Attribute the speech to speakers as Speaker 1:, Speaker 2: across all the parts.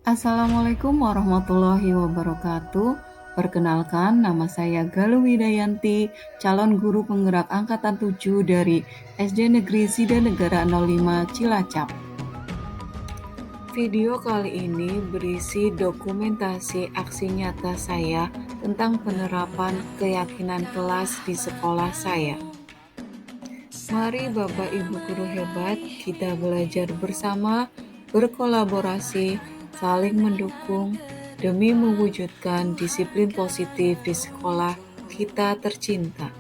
Speaker 1: Assalamualaikum warahmatullahi wabarakatuh. Perkenalkan, nama saya Galuh Widayanti, calon guru penggerak angkatan 7 dari SD Negeri Sida Negara 05 Cilacap. Video kali ini berisi dokumentasi aksi nyata saya tentang penerapan keyakinan kelas di sekolah saya. Mari Bapak Ibu guru hebat, kita belajar bersama, berkolaborasi, saling mendukung, demi mewujudkan disiplin positif di sekolah kita tercinta.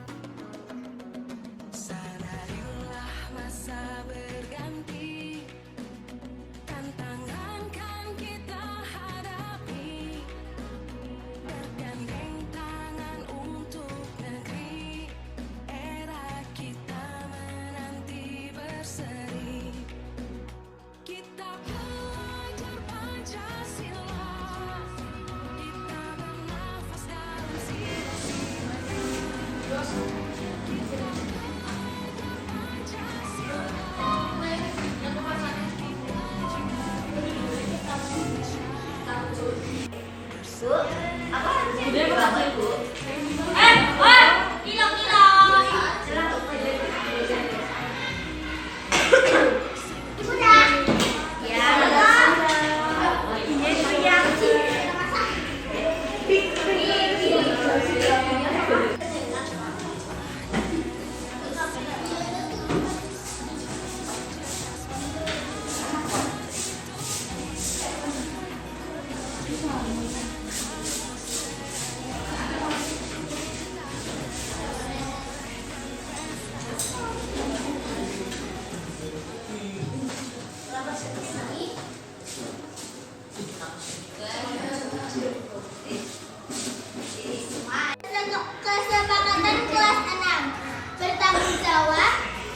Speaker 2: Kesepakatan kelas 6.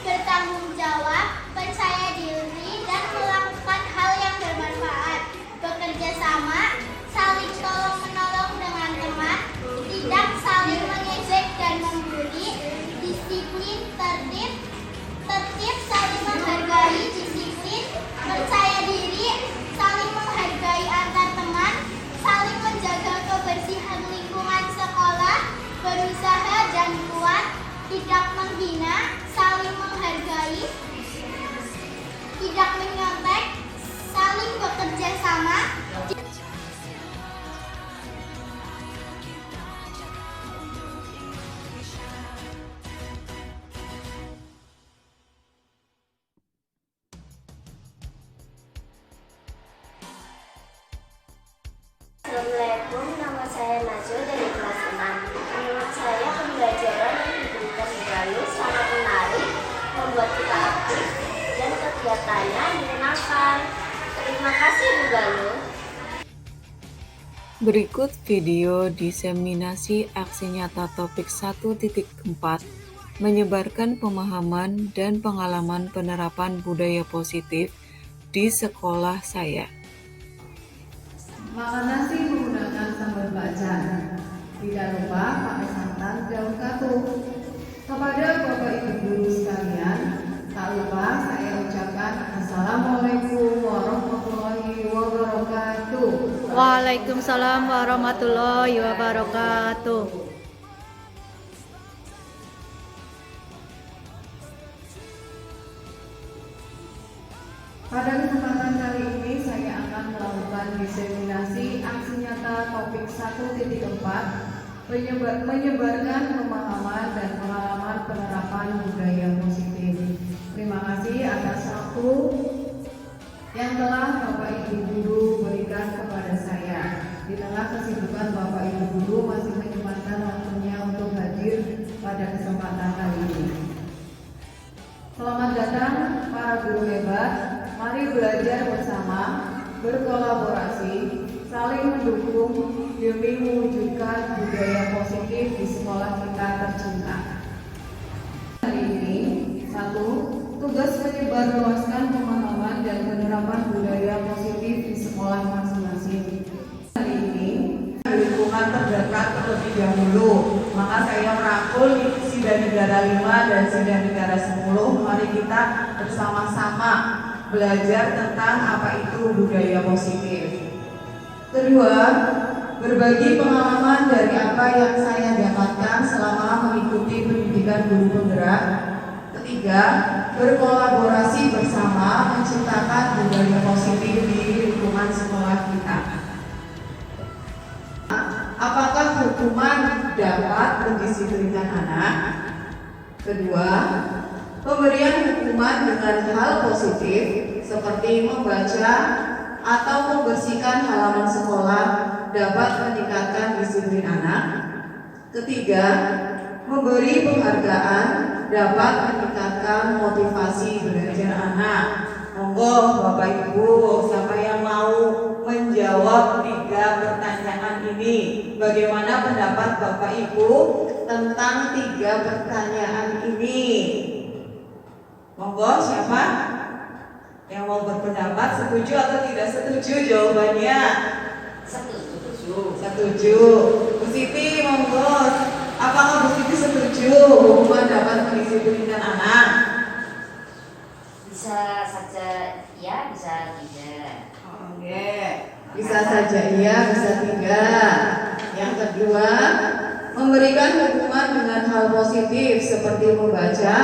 Speaker 2: Bertanggung jawab, percaya diri dan melakukan hal yang bermanfaat. Bekerja sama, saling tolong menolong dengan teman, tidak saling mengejek dan membuli, disiplin, tertib, saling menghargai, disiplin, percaya diri, saling menghargai antar teman, saling menjaga kebersihan lingkungan sekolah, berusaha dan kuat, tidak menghina, saling menghargai, tidak menyontek, saling bekerja sama.
Speaker 3: Assalamualaikum, nama saya Najwa dari kelas 6. Menurut saya pembelajaran yang diberikan di Galuh sangat menarik, membuat kita aktif, dan kegiatannya menyenangkan. Terima kasih Bu Galuh.
Speaker 1: Berikut video diseminasi aksi nyata topik 1.4 menyebarkan pemahaman dan pengalaman penerapan budaya positif di sekolah saya.
Speaker 4: Makan nasi menggunakan sambal bacang. Tidak lupa pakai santan daun katup. Kepada Bapak Ibu guru sekalian, tak lupa saya ucapkan Assalamualaikum warahmatullahi wabarakatuh.
Speaker 5: Waalaikumsalam warahmatullahi wabarakatuh.
Speaker 4: Pada kesempatan kali ini saya akan melakukan diseminasi aksi nyata topik 1.4 menyebarkan pemahaman dan pengalaman penerapan budaya positif. Terima kasih atas waktu yang telah Bapak Ibu guru berikan kepada saya. Di tengah kesibukan Bapak Ibu guru masih menyempatkan waktunya untuk hadir pada kesempatan kali ini. Selamat datang para guru hebat. Mari belajar bersama, berkolaborasi, saling mendukung demi mewujudkan budaya positif di sekolah kita tercinta. Hari ini, 1. Tugas menyebarluaskan pemahaman dan penerapan budaya positif di sekolah masing-masing. Hari ini,
Speaker 6: lingkungan terdekat terlebih dahulu, maka saya merangkul Sida Negara 5 dan Sida Negara 10. Mari kita bersama-sama belajar tentang apa itu budaya positif. Kedua, berbagi pengalaman dari apa yang saya dapatkan selama mengikuti pendidikan guru penggerak. Ketiga, berkolaborasi bersama menciptakan budaya positif di lingkungan sekolah kita. Apakah hukuman dapat mendisiplinkan anak? Kedua, pemberian hukuman dengan hal positif seperti membaca atau membersihkan halaman sekolah dapat meningkatkan disiplin anak. Ketiga, memberi penghargaan dapat meningkatkan motivasi belajar anak. Monggo Bapak Ibu, siapa yang mau menjawab 3 pertanyaan ini? Bagaimana pendapat Bapak Ibu tentang 3 pertanyaan ini? Monggo, siapa yang mau berpendapat, setuju atau tidak setuju jawabannya? Setuju. Bu Siti, monggo. Apakah Bu Siti setuju hukuman dapat mendisiplinkan anak?
Speaker 3: Bisa saja ya, bisa tidak.
Speaker 6: Oke. Bisa saja iya, bisa tidak. Yang kedua, memberikan hukuman dengan hal positif seperti membaca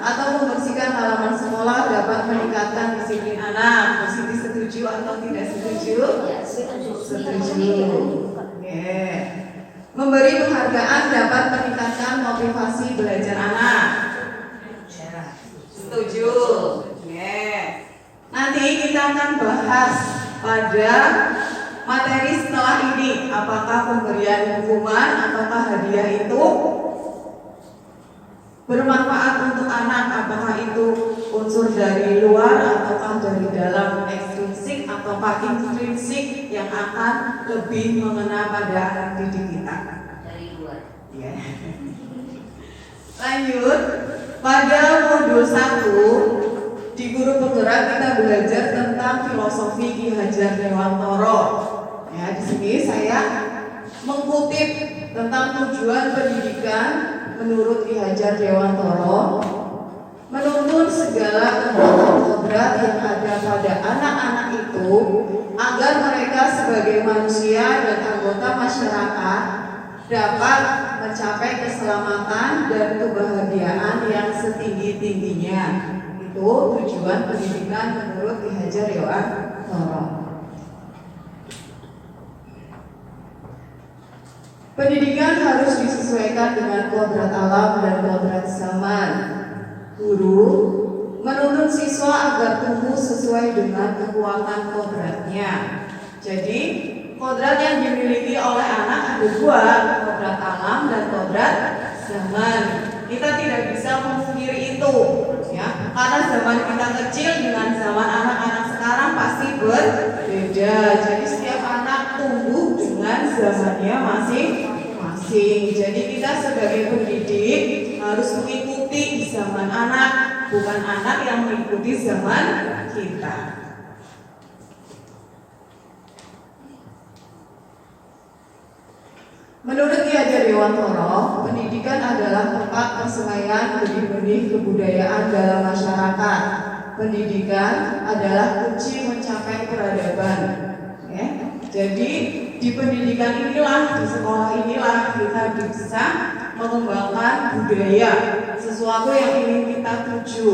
Speaker 6: atau membersihkan halaman sekolah dapat meningkatkan disiplin anak. Bu Siti setuju atau tidak setuju?
Speaker 3: Ya, setuju.
Speaker 6: Setuju. Oke. Memberi penghargaan dapat meningkatkan motivasi belajar anak. Setuju. Oke. Nanti kita akan bahas pada materi setelah ini, apakah pemberian hukuman ataukah hadiah itu bermanfaat untuk anak, apakah itu unsur dari luar ataukah dari dalam, ekstrinsik ataukah intrinsik yang akan lebih mengena pada anak didik kita.
Speaker 3: Dari luar.
Speaker 6: Ya. Lanjut, pada modul 1 di guru penggerak kita belajar tentang filosofi Ki Hajar Dewantoro. Ya, di sini saya mengutip tentang tujuan pendidikan menurut Ki Hajar Dewantoro, menuntun segala kodrat yang ada pada anak-anak itu agar mereka sebagai manusia dan anggota masyarakat dapat mencapai keselamatan dan kebahagiaan yang setinggi-tingginya. Itu tujuan pendidikan menurut Ki Hajar Dewantoro. Pendidikan harus disesuaikan dengan kodrat alam dan kodrat zaman. Guru menuntun siswa agar tumbuh sesuai dengan kekuatan kodratnya. Jadi, kodrat yang dimiliki oleh anak ada 2, kodrat alam dan kodrat zaman. Kita tidak bisa memungkiri itu, ya. Karena zaman kita kecil dengan zaman anak-anak sekarang pasti berbeda. Jadi setiap anak tumbuh dengan zamannya masing-masing. Jadi kita sebagai pendidik harus mengikuti zaman anak, bukan anak yang mengikuti zaman kita. Menurut Ki Hajar Dewantoro, pendidikan adalah tempat persemaian benih-benih kebudayaan dalam masyarakat. Pendidikan adalah kunci mencapai peradaban. Ya. Jadi di pendidikan inilah, di sekolah inilah kita bisa mengembangkan budaya, sesuatu yang ingin kita tuju.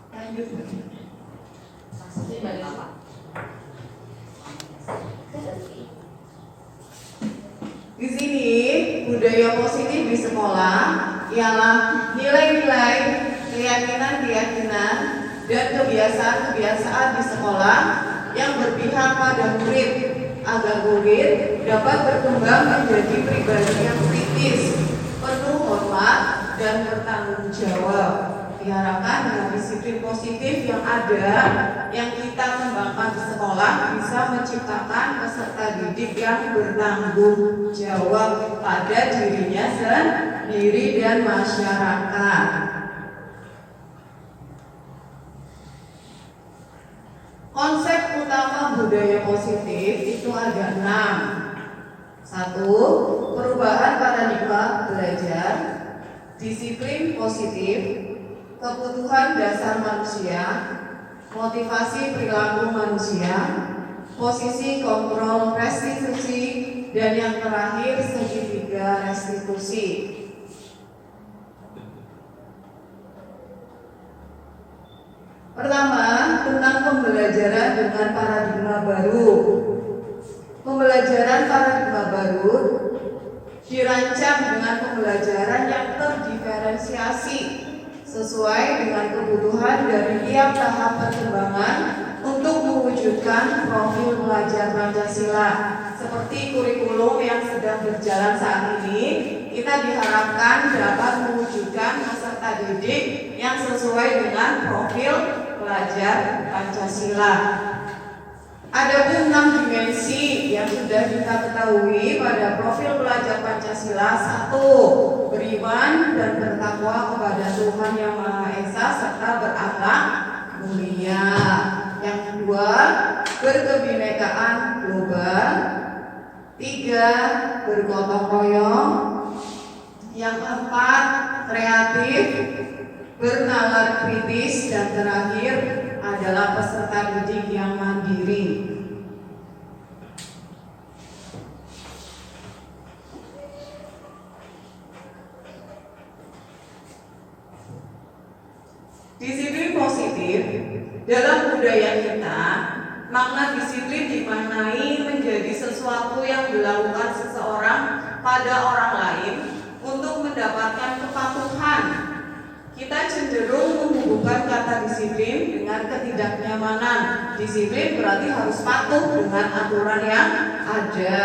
Speaker 6: Lanjut. Di sini budaya positif di sekolah ialah nilai-nilai, keyakinan-keyakinan dan kebiasaan-kebiasaan di sekolah yang berpihak pada murid agar murid dapat berkembang menjadi pribadi yang kritis, penuh hormat dan bertanggung jawab. Diharapkan dengan disiplin positif yang ada, yang kita kembangkan di sekolah, bisa menciptakan peserta didik yang bertanggung jawab pada dirinya sendiri dan masyarakat. Konsep utama budaya positif itu ada 6. 1. Perubahan paradigma belajar, disiplin positif, kebutuhan dasar manusia, motivasi perilaku manusia, posisi kontrol restitusi, dan yang terakhir segitiga restitusi. Pertama, tentang pembelajaran dengan paradigma baru. Pembelajaran paradigma baru dirancang dengan pembelajaran yang terdiferensiasi sesuai dengan kebutuhan dari tiap tahap perkembangan untuk mewujudkan profil pelajar Pancasila. Seperti kurikulum yang sedang berjalan saat ini, kita diharapkan dapat mewujudkan peserta didik yang sesuai dengan profil pelajar Pancasila. Ada 6 dimensi yang sudah kita ketahui pada profil pelajar Pancasila. 1. Beriman dan bertakwa kepada Tuhan Yang Maha Esa serta berakhlak mulia. Yang kedua, berkebinekaan global. 3. Bergotong royong. Yang keempat, kreatif, bernalar kritis, dan terakhir adalah peserta didik yang mandiri. Disiplin positif dalam budaya kita, makna disiplin dimaknai menjadi sesuatu yang dilakukan seseorang pada orang lain untuk mendapatkan kepatuhan. Kita cenderung menghubungkan kata disiplin dengan ketidaknyamanan. Disiplin berarti harus patuh dengan aturan yang ada.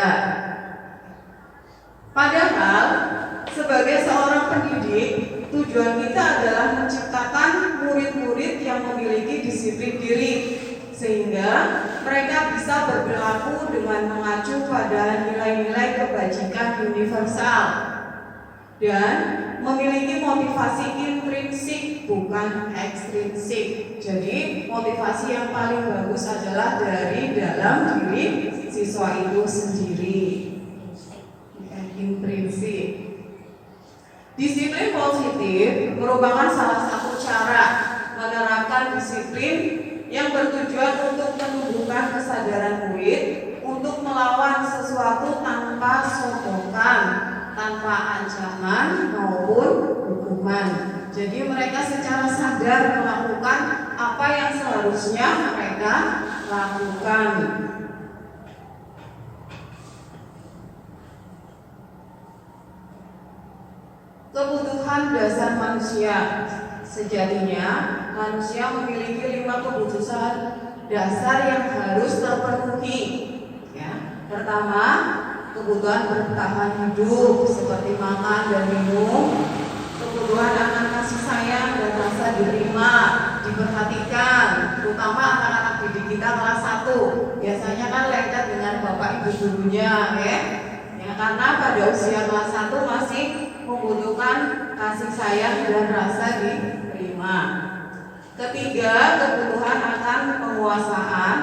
Speaker 6: Padahal sebagai seorang pendidik, tujuan kita adalah menciptakan murid-murid yang memiliki disiplin diri, sehingga mereka bisa berperilaku dengan mengacu pada nilai-nilai kebajikan universal dan memiliki motivasi intrinsik bukan ekstrinsik. Jadi motivasi yang paling bagus adalah dari dalam diri siswa itu sendiri, intrinsik. Disiplin positif merupakan salah satu cara menerapkan disiplin yang bertujuan untuk menumbuhkan kesadaran murid untuk melawan sesuatu tanpa sokongan, tanpa ancaman maupun hukuman. Jadi mereka secara sadar melakukan apa yang seharusnya mereka lakukan. Kebutuhan dasar manusia. Sejatinya manusia memiliki 5 kebutuhan dasar yang harus terpenuhi. Ya. Pertama, kebutuhan bertahan hidup seperti makan dan minum, kebutuhan akan kasih sayang dan rasa diterima, diperhatikan, terutama anak-anak didik kita kelas 1. Biasanya kan lengket dengan bapak ibu gurunya, ya. Karena pada usia kelas 1 masih membutuhkan kasih sayang dan rasa diterima. Ketiga, kebutuhan akan penguasaan.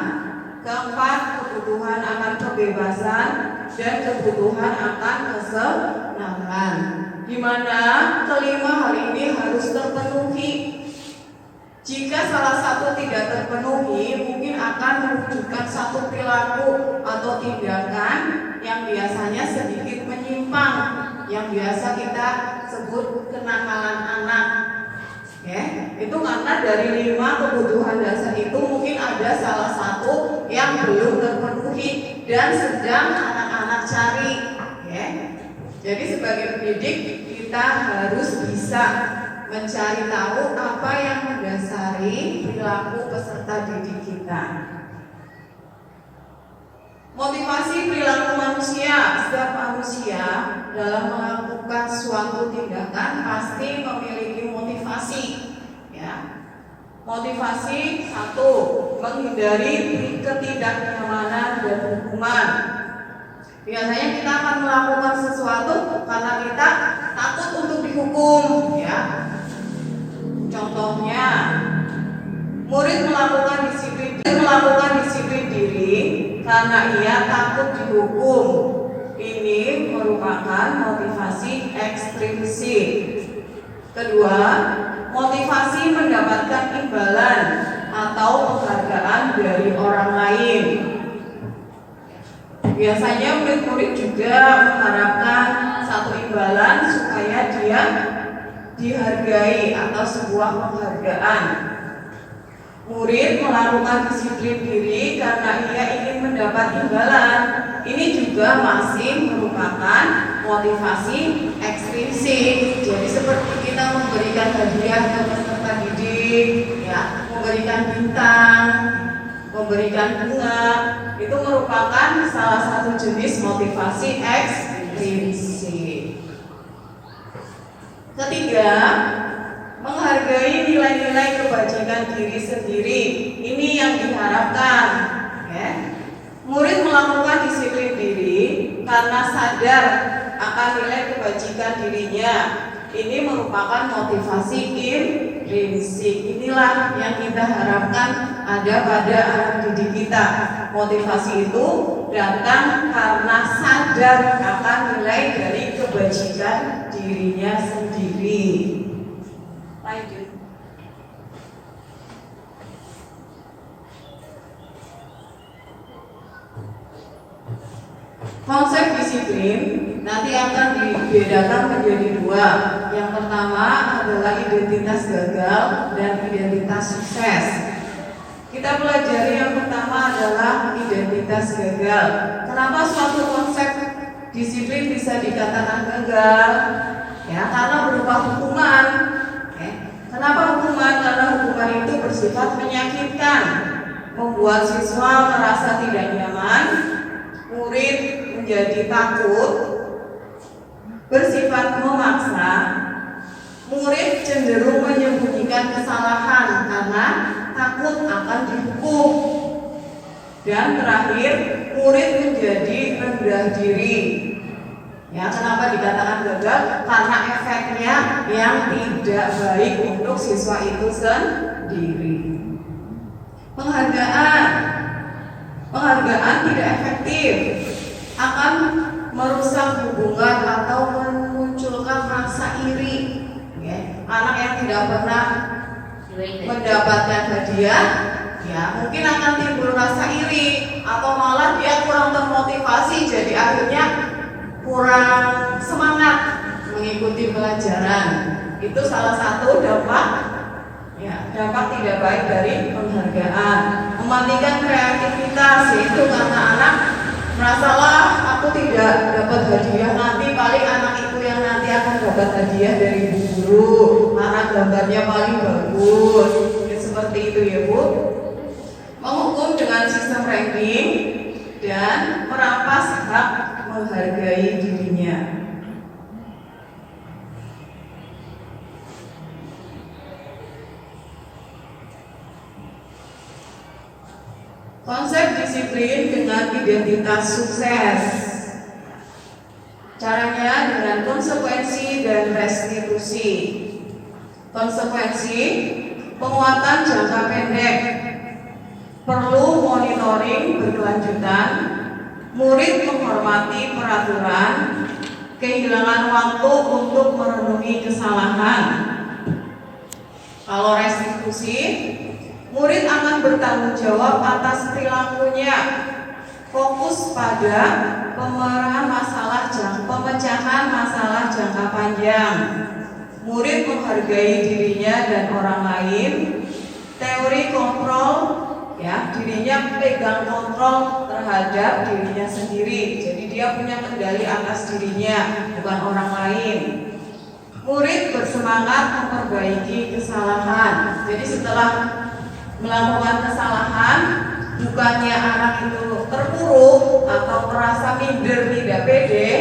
Speaker 6: Keempat, kebutuhan akan kebebasan, dan kebutuhan akan kesenangan. Di mana kelima hal ini harus terpenuhi. Jika salah satu tidak terpenuhi, mungkin akan mewujudkan satu perilaku atau tindakan yang biasanya sedikit menyimpang, yang biasa kita sebut kenakalan anak. Ya, itu karena dari 5 kebutuhan dasar itu mungkin ada salah satu yang belum terpenuhi dan sedang anak-anak cari. Ya. Jadi sebagai pendidik kita harus bisa mencari tahu apa yang mendasari perilaku peserta didik kita. Motivasi perilaku manusia. Setiap manusia dalam melakukan suatu tindakan pasti memiliki motivasi. Ya. Motivasi 1, menghindari ketidaknyamanan dan hukuman. Biasanya kita akan melakukan sesuatu karena kita takut untuk dihukum. Ya. Contohnya, murid melakukan disiplin diri karena ia takut dihukum. Ini merupakan motivasi ekstrinsik. Kedua, motivasi mendapatkan imbalan atau penghargaan dari orang lain. Biasanya murid-murid juga mengharapkan satu imbalan supaya dia dihargai atau sebuah penghargaan. Murid melakukan disiplin diri karena ia ingin mendapat imbalan. Ini juga masih merupakan motivasi ekstrinsik. Jadi seperti kita memberikan hadiah ke peserta didik, ya, memberikan bintang, memberikan bunga, itu merupakan salah satu jenis motivasi ekstrinsik. Ketiga, menghargai nilai-nilai kebajikan diri sendiri. Ini yang diharapkan, ya. Murid melakukan disiplin diri karena sadar akan nilai kebajikan dirinya. Ini merupakan motivasi intrinsik. Inilah yang kita harapkan ada pada anak didik kita. Motivasi itu datang karena sadar akan nilai dari kebajikan dirinya sendiri. Lanjut. Konsep disiplin nanti akan dibedakan menjadi dua. Yang pertama adalah identitas gagal dan identitas sukses. Kita pelajari yang pertama adalah identitas gagal. Kenapa suatu konsep disiplin bisa dikatakan gagal? Ya, karena berupa hukuman. Kenapa hukuman? Karena hukuman itu bersifat menyakitkan, membuat siswa merasa tidak nyaman, murid menjadi takut, bersifat memaksa, murid cenderung menyembunyikan kesalahan karena takut akan dihukum, dan terakhir murid menjadi rendah diri. Ya, kenapa dikatakan gagal? Karena efeknya yang tidak baik untuk siswa itu sendiri. Penghargaan tidak efektif, akan merusak hubungan atau memunculkan rasa iri. Anak yang tidak pernah mendapatkan hadiah, ya mungkin akan timbul rasa iri, atau malah dia kurang termotivasi, jadi akhirnya kurang semangat mengikuti pelajaran. Itu salah satu dampak tidak baik dari penghargaan. Mematikan kreativitas, yaitu karena anak merasalah aku tidak dapat hadiah, nanti paling anak itu yang nanti akan dapat hadiah dari Bu Guru karena gambarnya paling bagus. Ya, seperti itu ya Bu. Menghukum dengan sistem ranking dan merampas hak menghargai dirinya. Konsep disiplin dengan identitas sukses. Caranya dengan konsekuensi dan restitusi. Konsekuensi, penguatan jangka pendek, perlu monitoring berkelanjutan, murid menghormati peraturan, kehilangan waktu untuk merenungi kesalahan. Kalau restitusi, murid akan bertanggung jawab atas perilakunya, fokus pada pemecahan masalah jangka panjang. Murid menghargai dirinya dan orang lain. Teori kontrol, ya, dirinya pegang kontrol terhadap dirinya sendiri. Jadi dia punya kendali atas dirinya, bukan orang lain. Murid bersemangat memperbaiki kesalahan. Jadi setelah melakukan kesalahan, bukannya anak itu terpuruk atau merasa minder, tidak pede.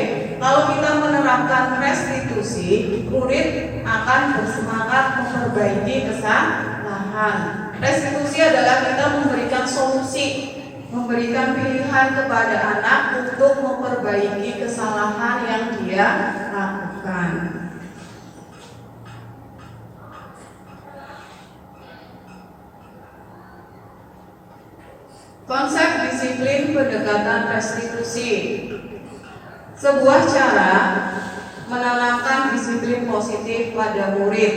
Speaker 6: Kalau kita menerapkan restitusi, murid akan bersemangat memperbaiki kesalahan. Restitusi adalah kita memberikan solusi, memberikan pilihan kepada anak untuk memperbaiki kesalahan yang dia lakukan. Konsep disiplin pendekatan restitusi, sebuah cara menanamkan disiplin positif pada murid.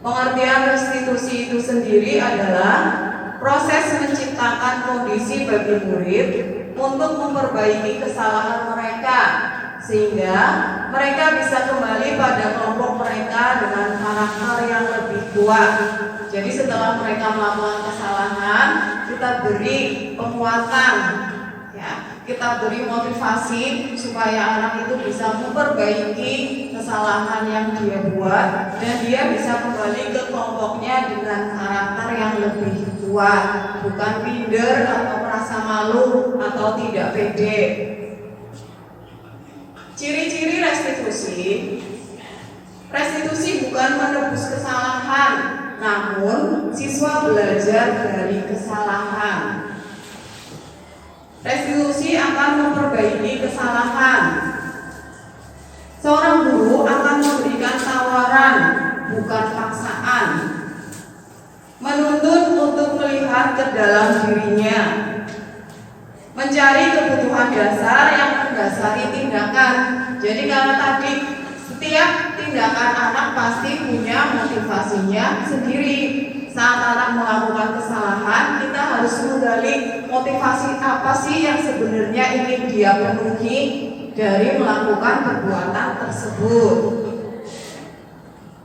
Speaker 6: Pengertian restitusi itu sendiri adalah proses menciptakan kondisi bagi murid untuk memperbaiki kesalahan mereka sehingga mereka bisa kembali pada kelompok mereka dengan karakter yang lebih kuat. Jadi setelah mereka melakukan kesalahan, kita beri penguatan, ya, kita beri motivasi supaya anak itu bisa memperbaiki kesalahan yang dia buat dan dia bisa kembali ke kelompoknya dengan karakter yang lebih kuat, bukan minder atau merasa malu atau tidak pede. Ciri-ciri restitusi bukan menebus kesalahan, namun siswa belajar dari kesalahan. Restitusi akan memperbaiki kesalahan. Seorang guru akan memberikan tawaran, bukan paksaan. Menuntut untuk melihat ke dalam dirinya. Mencari kebutuhan dasar yang mendasari tindakan. Jadi kalau tadi setiap tindakan anak pasti punya motivasinya sendiri. Saat anak melakukan kesalahan, kita harus menggali motivasi apa sih yang sebenarnya ingin dia penuhi dari melakukan perbuatan tersebut.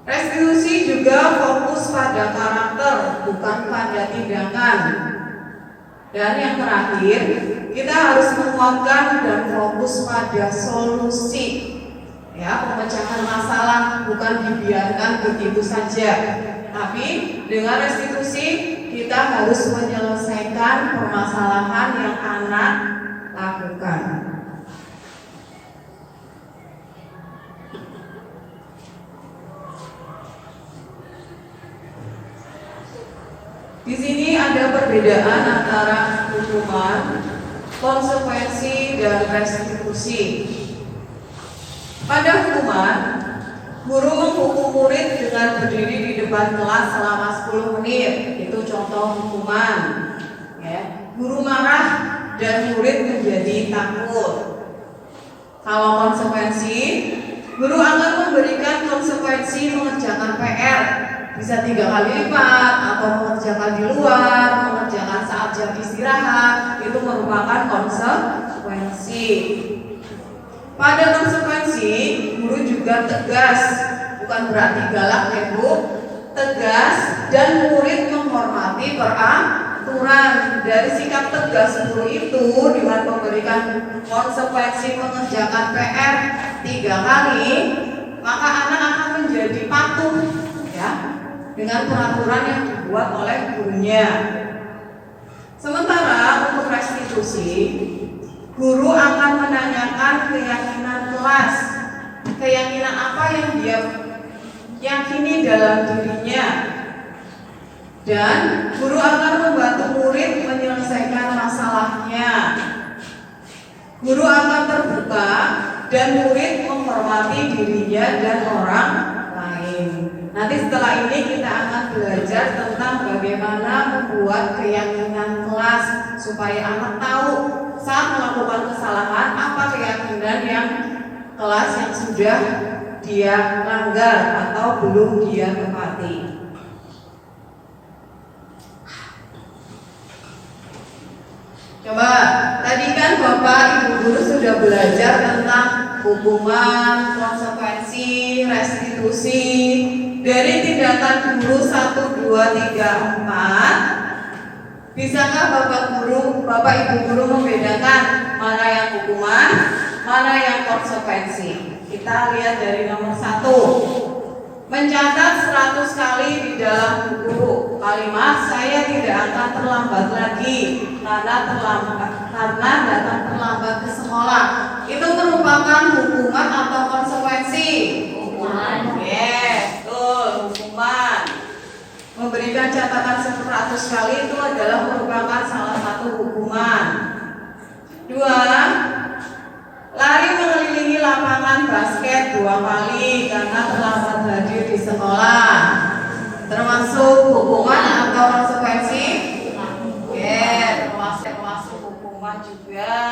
Speaker 6: Restitusi juga fokus pada karakter, bukan pada tindakan. Dan yang terakhir, kita harus menguatkan dan fokus pada solusi. Ya, pemecahan masalah bukan dibiarkan begitu saja. Tapi dengan restitusi kita harus menyelesaikan permasalahan yang anak lakukan. Di sini ada perbedaan antara hukuman, konsekuensi, dan restitusi. Pada hukuman, guru menghukum murid dengan berdiri di depan kelas selama 10 menit. Itu contoh hukuman. Ya. Guru marah dan murid menjadi takut. Kalau konsekuensi, guru akan memberikan konsekuensi mengerjakan PR. Bisa 3 kali lipat atau mengerjakan di luar, mengerjakan saat jam istirahat. Itu merupakan konsekuensi. Pada konsekuensi, guru juga tegas, bukan berarti galak ya Bu, tegas dan murid menghormati peraturan. Dari sikap tegas guru itu dengan memberikan konsekuensi mengerjakan PR 3 kali, maka anak akan menjadi patuh ya dengan peraturan yang dibuat oleh gurunya. Sementara untuk restitusi, guru akan menanyakan keyakinan kelas. Keyakinan apa yang dia yakini dalam dirinya. Dan guru akan membantu murid menyelesaikan masalahnya. Guru akan terbuka dan murid menghormati dirinya dan orang lain. Nanti setelah ini kita akan belajar tentang bagaimana membuat keyakinan kelas supaya anak tahu saat melakukan kesalahan apa keyakinan yang kelas yang sudah dia langgar atau belum dia tepati. Coba, tadi kan Bapak Ibu guru sudah belajar tentang hukuman, konsekuensi, restitusi. Dari tindakan guru 1, 2, 3, 4, bisakah Bapak Ibu guru membedakan mana yang hukuman, mana yang konsekuensi? Kita lihat dari nomor 1. Mencatat 100 kali di dalam buku kalimat saya tidak akan terlambat lagi karena datang terlambat ke sekolah. Itu merupakan hukuman atau konsekuensi? Hukuman. Yes, betul, hukuman. Memberikan catatan 100 kali itu adalah merupakan salah satu hukuman. 2. Lari mengelilingi lapangan basket 2 kali karena terlambat hadir di sekolah. Termasuk hukuman atau konsekuensi? Ya, termasuk hukuman juga.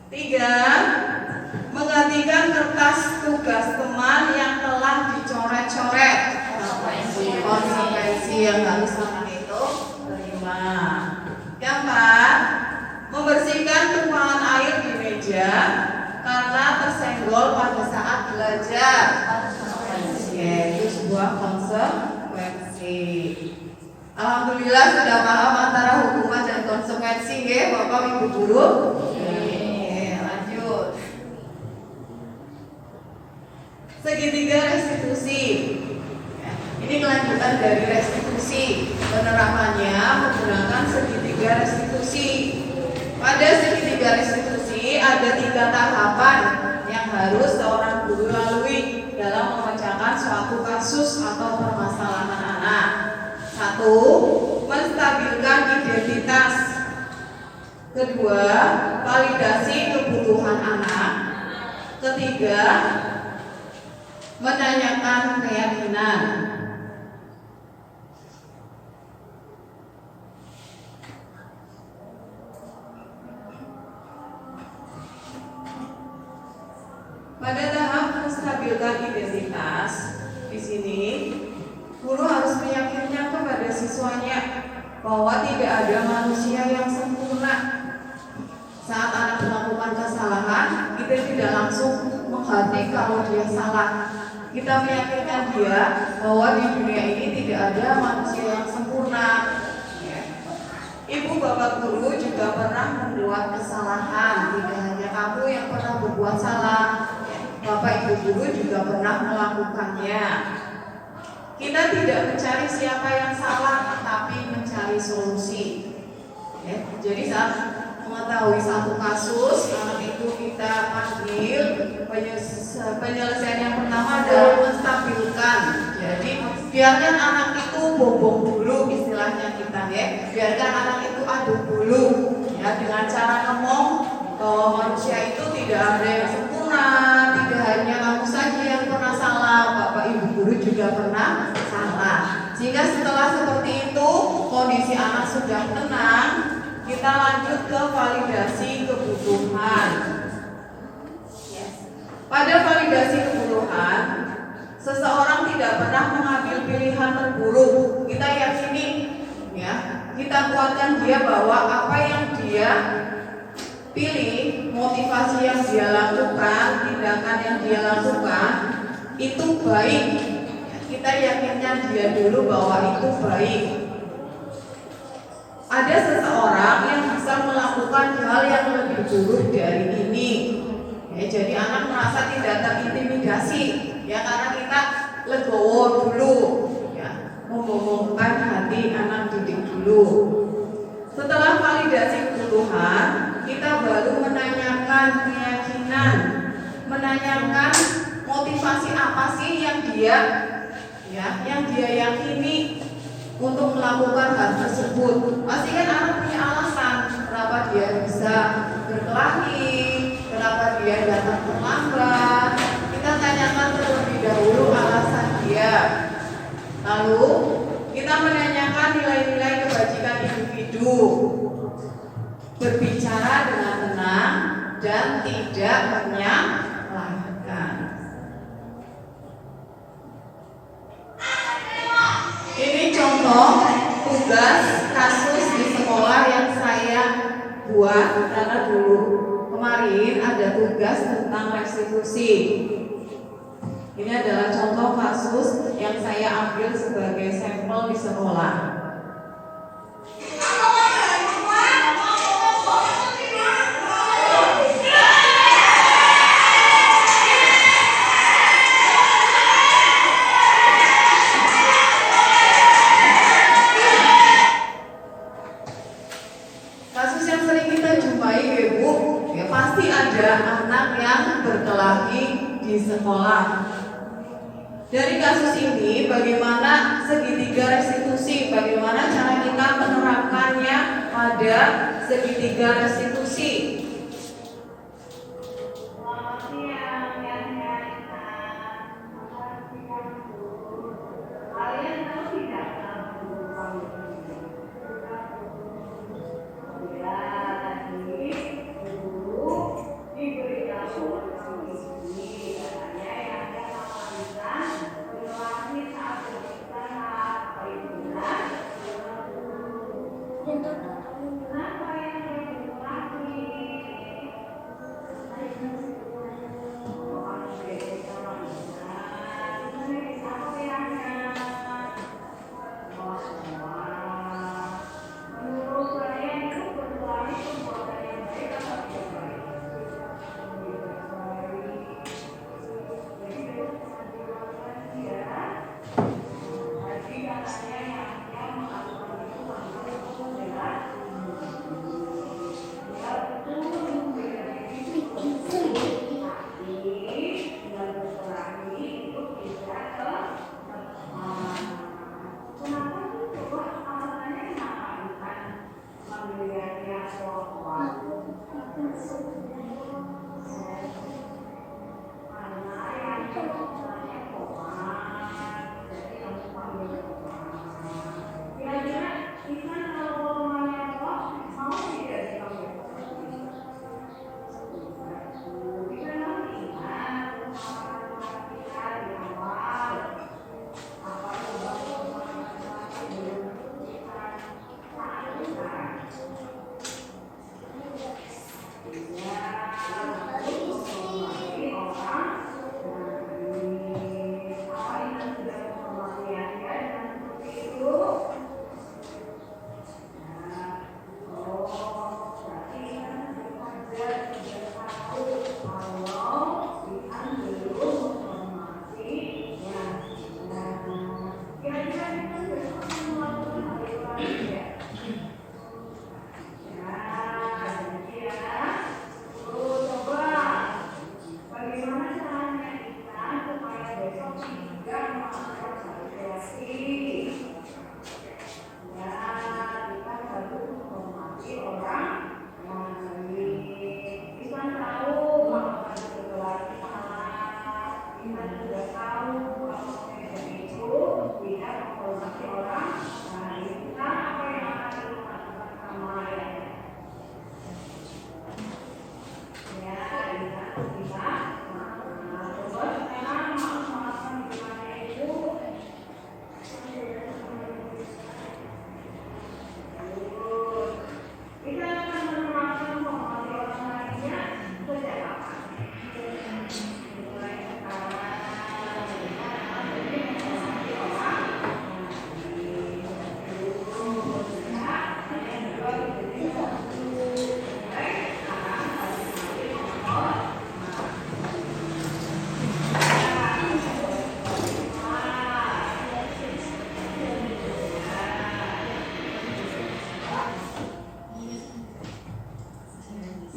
Speaker 6: 3. Menggantikan kertas tugas teman yang telah dicoret-coret. yang harus anak itu terima. Yang keempat, membersihkan tumpahan air di meja karena tersenggol pada saat belajar. Itu sebuah konsekuensi. Alhamdulillah sudah paham antara hukuman dan konsekuensi, ya Bapak Ibu guru. Lanjut. Segitiga restitusi. Ini kelanjutan dari restitusi. Penerapannya menggunakan segitiga restitusi. Pada segitiga restitusi ada 3 tahapan yang harus seorang guru lalui dalam memecahkan suatu kasus atau permasalahan anak. 1. Menstabilkan identitas. 2. Validasi kebutuhan anak. 3. Menanyakan keyakinan. Pada tahap menstabilkan identitas, di sini guru harus meyakinkan kepada siswanya bahwa tidak ada manusia yang sempurna. Saat anak melakukan kesalahan, kita tidak langsung menghati kalau dia salah. Kita meyakinkan dia bahwa di dunia ini tidak ada manusia yang sempurna. Ibu bapak guru juga pernah membuat kesalahan. Tidak hanya kamu yang pernah berbuat salah, bapak ibu guru juga pernah melakukannya. Kita tidak mencari siapa yang salah, tapi mencari solusi. Jadi saat mengetahui satu kasus, anak itu kita panggil, penyelesaian yang pertama adalah menstabilkan. Jadi biarkan anak itu bobong dulu, istilahnya kita, ya. Biarkan anak itu aduk dulu, ya, dengan cara ngomong bahwa manusia itu tidak ada yang sempurna, tidak hanya kamu saja yang pernah salah, bapak ibu guru juga pernah salah. Sehingga setelah seperti itu, kondisi anak sudah tenang, kita lanjut ke validasi kebutuhan. Pada validasi kebutuhan, seseorang tidak pernah mengambil pilihan terburuk. Kita yakini, ya, kita kuatkan dia bahwa apa yang dia pilih, motivasi yang dia lakukan, tindakan yang dia lakukan itu baik. Kita yakinkan dia dulu bahwa itu baik. Ada seseorang yang bisa melakukan hal yang lebih buruk dari ini. Jadi anak merasa tidak terintimidasi, ya, karena kita legowo dulu, ya, membobongkan hati anak didik dulu. Setelah validasi kebutuhan, kita baru menanyakan keyakinan, menanyakan motivasi apa sih yang dia yakini untuk melakukan hal tersebut. Pasti kan anak punya alasan kenapa dia bisa berkelahi, kenapa dia datang terlambat. Kita tanyakan terlebih dahulu alasan dia. Lalu kita menanyakan nilai-nilai kebajikan individu. Berbicara dengan tenang dan tidak menyalahkan. Ini contoh tugas kasus di sekolah yang saya buat, karena dulu kemarin ada tugas tentang restitusi. Ini adalah contoh kasus yang saya ambil sebagai sampel di sekolah. Kasus yang sering kita jumpai, Ibu, ya, pasti ada anak yang berkelahi di sekolah. Dari kasus ini, bagaimana segitiga restitusi, bagaimana cara kita menerapkannya pada segitiga restitusi.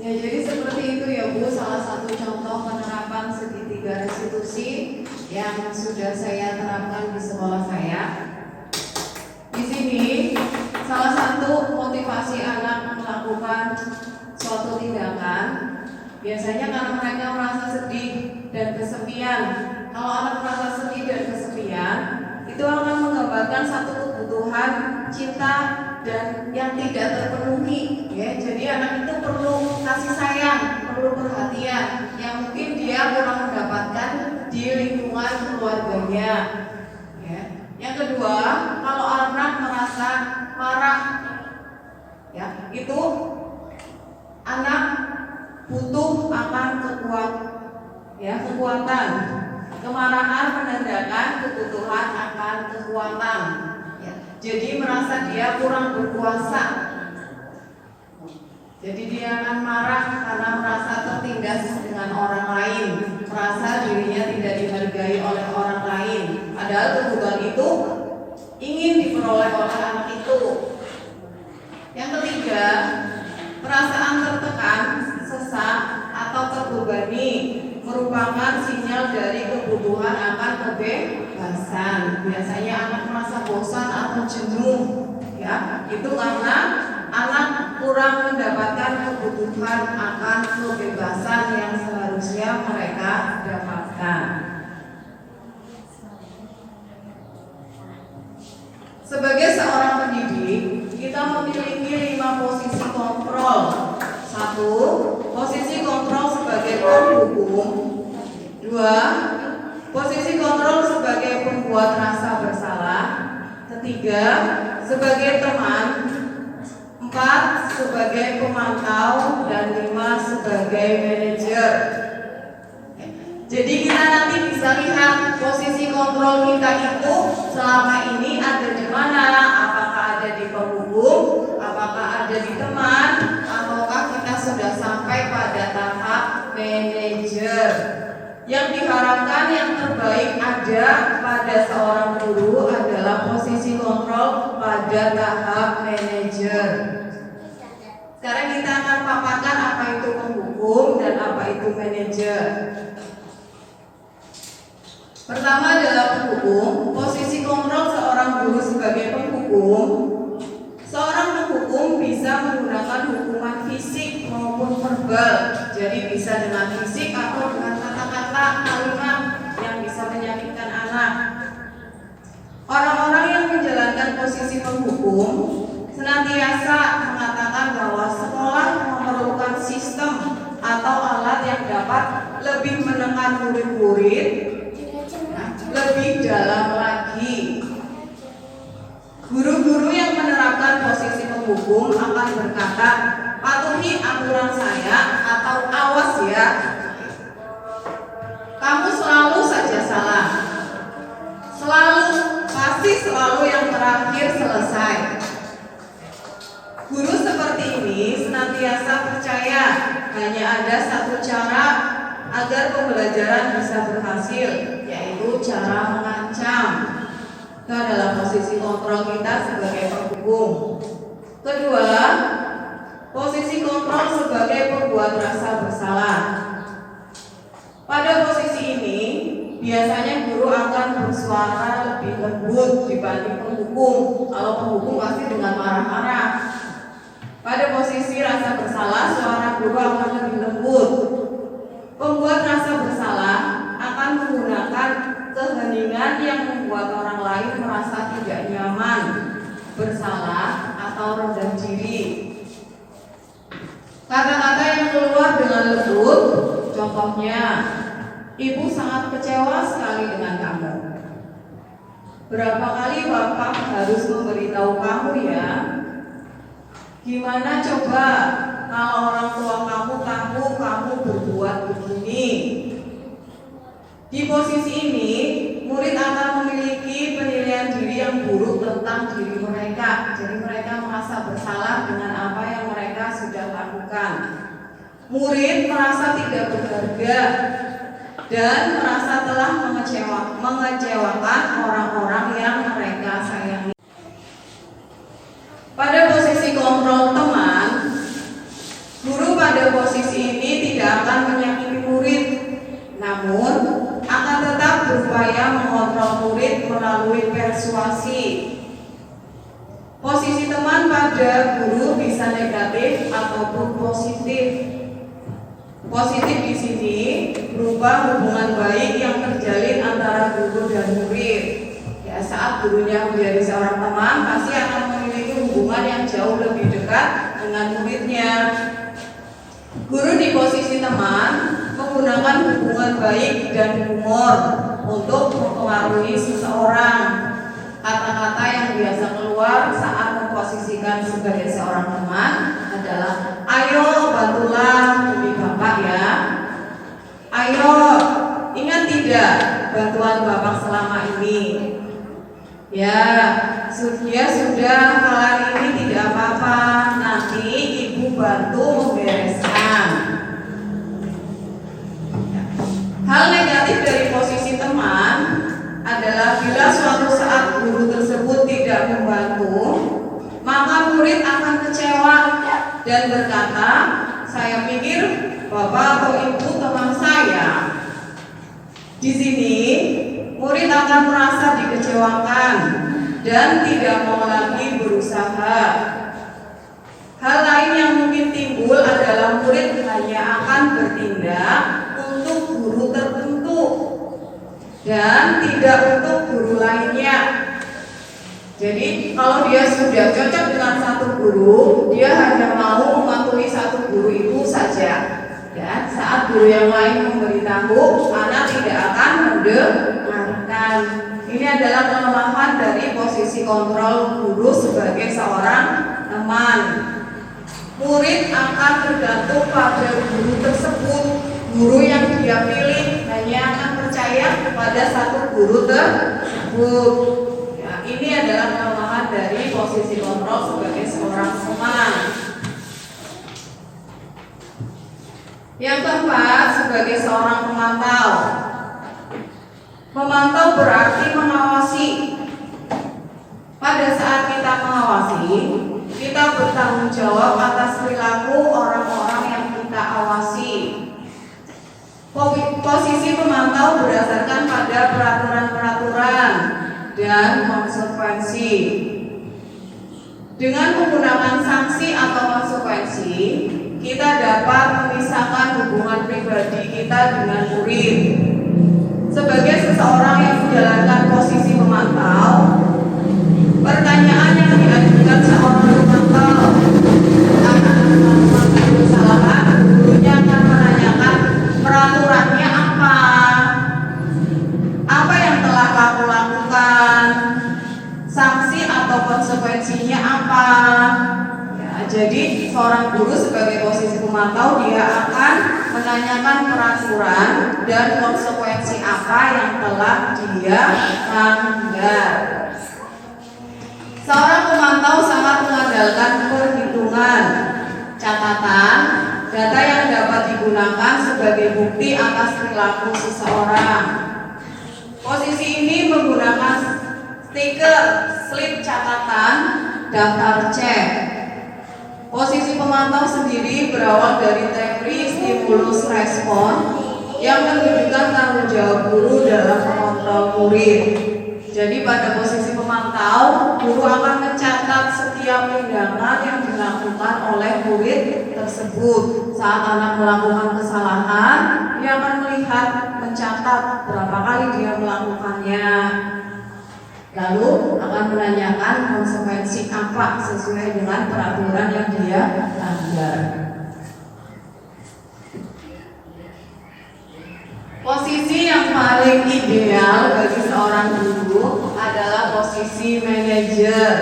Speaker 6: Ya, jadi seperti itu ya Bu, salah satu contoh penerapan segitiga restitusi yang sudah saya terapkan di sekolah saya. Di sini salah satu motivasi anak melakukan suatu tindakan biasanya karena mereka merasa sedih dan kesepian. Kalau anak merasa sedih dan kesepian, itu akan menggambarkan satu kebutuhan cinta dan yang tidak terpenuhi, ya. Jadi anak itu perlu kasih sayang, perlu perhatian yang mungkin dia kurang mendapatkan di lingkungan keluarganya, ya. Yang kedua, kalau anak merasa marah, ya, itu anak butuh akan kekuatan. Kemarahan menandakan kebutuhan akan kekuatan. Jadi merasa dia kurang berkuasa. Jadi dia akan marah karena merasa tertindas dengan orang lain, merasa dirinya tidak dihargai oleh orang lain. Padahal kebutuhan itu ingin diperoleh oleh anak itu. Yang ketiga, perasaan tertekan, sesak, atau terbebani merupakan sinyal dari kebutuhan akan kebebasan. Biasanya anak merasa bosan atau jenuh, ya, itu karena anak kurang mendapatkan kebutuhan akan kebebasan yang seharusnya mereka dapatkan. Sebagai seorang pendidik, kita memiliki 5 posisi kontrol. 1. Posisi kontrol sebagai penghukum. 2. Posisi kontrol sebagai pembuat rasa bersalah. 3. Sebagai teman. 4 sebagai pemantau, dan 5 sebagai manajer. Jadi kita nanti bisa lihat posisi kontrol kita itu selama ini ada di mana, apakah ada di penghubung, apakah ada di teman, ataukah kita sudah sampai pada tahap manajer. Yang diharapkan yang terbaik ada pada seorang guru adalah posisi kontrol pada tahap manajer. Sekarang kita akan paparkan apa itu penghubung dan apa itu manajer. Pertama adalah penghubung. Posisi kontrol seorang guru sebagai penghubung. Seorang penghubung bisa menggunakan hukuman fisik maupun verbal. Jadi bisa dengan fisik atau dengan kata-kata, kalimat yang bisa menyakitkan anak. Orang-orang yang menjalankan posisi penghubung senantiasa mengatakan bahwa sekolah memerlukan sistem atau alat yang dapat lebih menekan murid-murid lebih dalam lagi. Guru-guru yang menerapkan posisi penghubung akan berkata, patuhi aturan saya atau awas ya, kamu selalu saja salah, pasti selalu yang terakhir selesai. Guru seperti ini senantiasa percaya hanya ada satu cara agar pembelajaran bisa berhasil, yaitu cara mengancam. Itu adalah posisi kontrol kita sebagai penghubung. Kedua, posisi kontrol sebagai pembuat rasa bersalah. Pada posisi ini, biasanya guru akan bersuara lebih lembut dibanding penghubung. Kalau penghubung pasti dengan marah-marah. Pada posisi rasa bersalah, suara guru akan lebih lembut. Pembuat rasa bersalah akan menggunakan keheningan yang membuat orang lain merasa tidak nyaman, bersalah, atau rendah diri. Kata-kata yang keluar dengan lembut, contohnya, ibu sangat kecewa sekali dengan kamu. Berapa kali bapak harus memberitahu kamu ya? Gimana coba kalau orang tua kamu tahu kamu berbuat begini? Di posisi ini, murid akan memiliki penilaian diri yang buruk tentang diri mereka. Jadi mereka merasa bersalah dengan apa yang mereka sudah lakukan. Murid merasa tidak berharga dan merasa telah mengecewakan orang-orang yang mereka sayangi. Pada posisi kontrol teman, guru pada posisi ini tidak akan menyakiti murid, namun akan tetap berupaya mengontrol murid melalui persuasi. Posisi teman pada guru bisa negatif ataupun positif. Positif di sini berupa hubungan baik yang terjalin antara guru dan murid. Ya, saat gurunya menjadi seorang teman, pasti akan memiliki hubungan yang jauh lebih dekat dengan muridnya. Guru di posisi teman menggunakan hubungan baik dan humor untuk mempengaruhi seseorang. Kata-kata yang biasa keluar saat memposisikan sebagai seorang teman adalah, ayo bantulah demi bapak ya. Ayo, ingat tidak bantuan bapak selama ini? Ya, sudah kali ini tidak apa-apa, nanti ibu bantu membereskan. Hal negatif dari posisi teman adalah bila suatu saat guru tersebut tidak membantu, maka murid akan kecewa dan berkata, saya pikir bapak atau ibu teman saya. Di sini murid akan merasa dikecewakan dan tidak mau lagi berusaha. Hal lain yang mungkin timbul adalah murid hanya akan bertindak untuk guru tertentu dan tidak untuk guru lainnya. Jadi kalau dia sudah cocok dengan satu guru, dia hanya mau mematuhi satu guru itu saja. Dan saat guru yang lain memberitahu, anak tidak akan mendengarkan. Ini adalah kelemahan dari posisi kontrol guru sebagai seorang teman. murid akan tergantung pada guru tersebut. Guru yang dia pilih hanya akan percaya kepada satu guru tersebut. Ya, ini adalah kelemahan dari posisi kontrol sebagai seorang teman. Yang keempat, sebagai seorang pemantau. Memantau berarti mengawasi. Pada saat kita mengawasi, kita bertanggung jawab atas perilaku orang-orang yang kita awasi. Posisi pemantau berdasarkan pada peraturan-peraturan dan konsekuensi. Dengan menggunakan sanksi atau konsekuensi, kita dapat memisahkan hubungan pribadi kita dengan murid. Sebagai seseorang yang menjalankan posisi pemantau, pertanyaan yang diajukan seorang pemantau akan melakukan kesalahan, gurunya akan menanyakan peraturannya apa yang telah kamu lakukan, sanksi atau konsekuensinya apa. Ya, jadi seorang guru sebagai posisi pemantau, dia akan menanyakan peraturan dan konsekuensi apa yang telah dia langgar. Seorang pemantau sangat mengandalkan perhitungan, catatan, data yang dapat digunakan sebagai bukti atas perilaku seseorang. Posisi ini menggunakan stiker, slip catatan, daftar cek. Posisi pemantau sendiri berawal dari teori stimulus respon yang menunjukkan tanggung jawab guru dalam mengontrol murid. Jadi pada posisi pemantau, guru akan mencatat setiap tindakan yang dilakukan oleh murid tersebut. Saat anak melakukan kesalahan, dia akan melihat, mencatat berapa kali dia melakukannya. Lalu akan menanyakan konsekuensi apa sesuai dengan peraturan yang dia langgar. Posisi yang paling ideal bagi seorang guru adalah posisi manajer.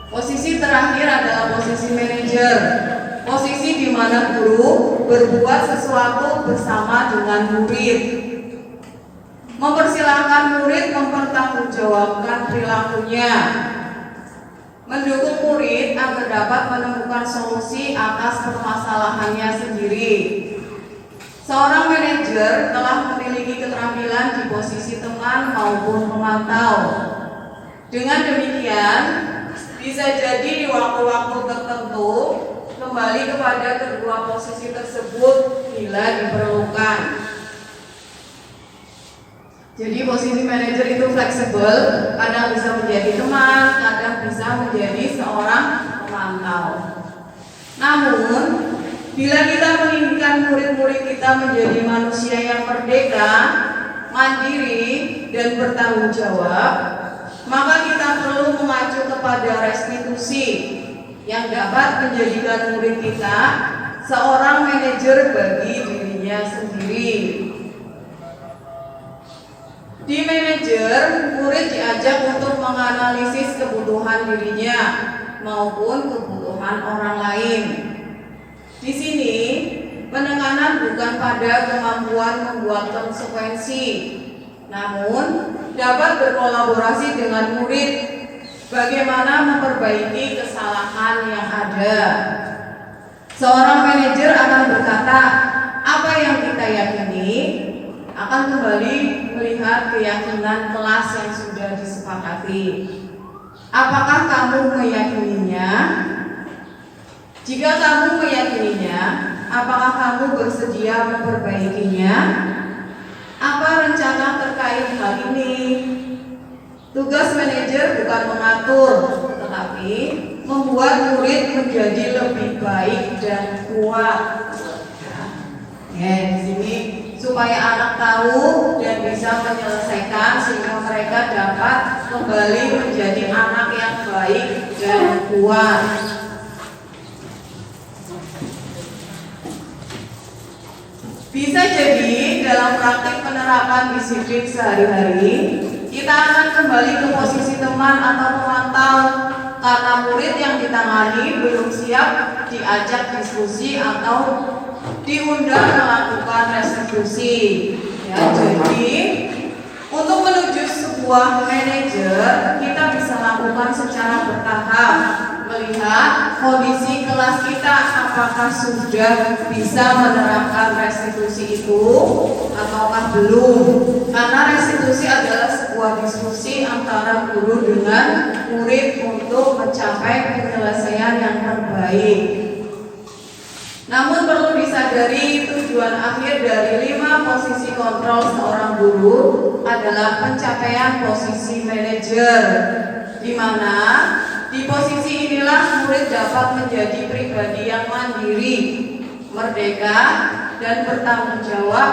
Speaker 6: Posisi terakhir adalah posisi manajer. Posisi di mana guru berbuat sesuatu bersama dengan murid. Mempersilahkan murid mempertanggungjawabkan perilakunya. Mendukung murid agar dapat menemukan solusi atas permasalahannya sendiri. Seorang manajer telah memiliki keterampilan di posisi teman maupun pemantau. Dengan demikian, bisa jadi di waktu-waktu tertentu kembali kepada kedua posisi tersebut bila diperlukan. Jadi posisi manajer itu fleksibel, kadang bisa menjadi teman, kadang bisa menjadi seorang pemantau. Namun, bila kita menginginkan murid-murid kita menjadi manusia yang merdeka, mandiri, dan bertanggung jawab, maka kita perlu mengacu kepada restitusi yang dapat menjadikan murid kita seorang manajer bagi dirinya sendiri. Di manajer, murid diajak untuk menganalisis kebutuhan dirinya maupun kebutuhan orang lain. Di sini, penekanan bukan pada kemampuan membuat konsekuensi, namun dapat berkolaborasi dengan murid bagaimana memperbaiki kesalahan yang ada. Seorang manajer akan berkata, apa yang kita yakini akan kembali melihat keyakinan kelas yang sudah disepakati. Apakah kamu meyakininya? Jika kamu meyakininya, apakah kamu bersedia memperbaikinya? Apa rencana terkait hal ini? Tugas manajer bukan mengatur, tetapi membuat murid menjadi lebih baik dan kuat. Ya, di sini supaya anak tahu dan bisa menyelesaikan sehingga mereka dapat kembali menjadi anak yang baik dan kuat. Bisa jadi dalam praktik penerapan disiplin sehari-hari, kita akan kembali ke posisi teman atau pemantau karena murid yang ditangani belum siap diajak diskusi atau diundang melakukan restitusi. Ya, jadi untuk menuju sebuah manajer kita bisa lakukan secara bertahap, melihat kondisi kelas kita apakah sudah bisa menerapkan restitusi itu ataukah belum. Karena restitusi adalah sebuah diskusi antara guru dengan murid untuk mencapai penyelesaian yang terbaik. Namun perlu disadari tujuan akhir dari 5 posisi kontrol seorang guru adalah pencapaian posisi manajer, di mana di posisi inilah murid dapat menjadi pribadi yang mandiri, merdeka, dan bertanggung jawab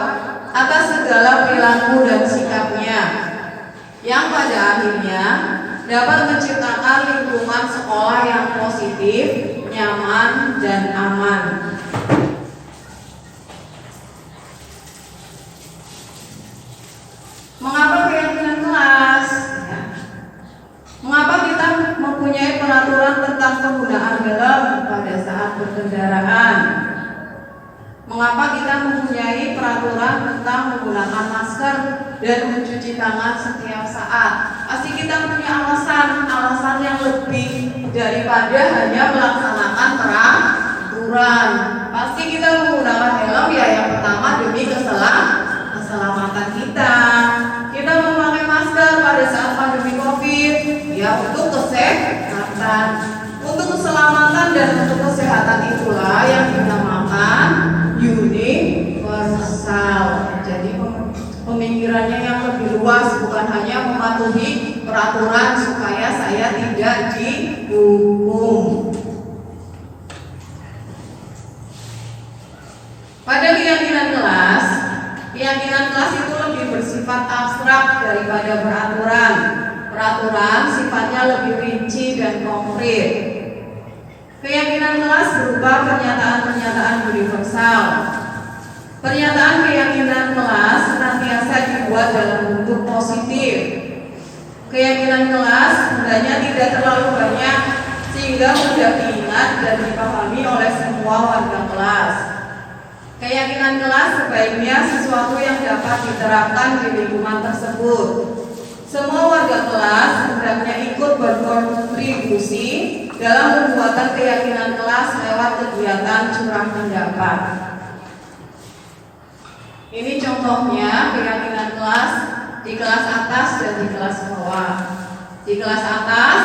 Speaker 6: atas segala perilaku dan sikapnya, yang pada akhirnya dapat menciptakan lingkungan sekolah yang positif, nyaman, dan aman. Mengapa keyakinan kelas? Mengapa kita mempunyai peraturan tentang penggunaan helm pada saat berkendaraan? Mengapa kita mempunyai peraturan tentang menggunakan masker dan mencuci tangan setiap saat? Pasti kita punya alasan yang lebih daripada hanya melaksanakan peraturan. Pasti kita menggunakan helm ya yang pertama demi keselamatan kita. Kita memakai masker pada saat pandemi COVID ya untuk kesehatan, untuk keselamatan dan untuk kesehatan itulah yang dinamakan universal. Jadi pemikirannya yang lebih luas, bukan hanya mematuhi peraturan supaya saya tidak dihukum. Pada keyakinan kelas itu lebih bersifat abstrak daripada peraturan. Peraturan sifatnya lebih rinci dan konkret. Keyakinan kelas berupa pernyataan-pernyataan universal. Pernyataan keyakinan kelas senantiasa dibuat dalam bentuk positif. Keyakinan kelas sebenarnya tidak terlalu banyak sehingga mudah diingat dan dipahami oleh semua warga kelas. Keyakinan kelas sebaiknya sesuatu yang dapat diterapkan di lingkungan tersebut. Semua warga kelas hendaknya ikut berkontribusi dalam pembuatan keyakinan kelas lewat kegiatan curah pendapat. Ini contohnya keyakinan kelas di kelas atas dan di kelas bawah. Di kelas atas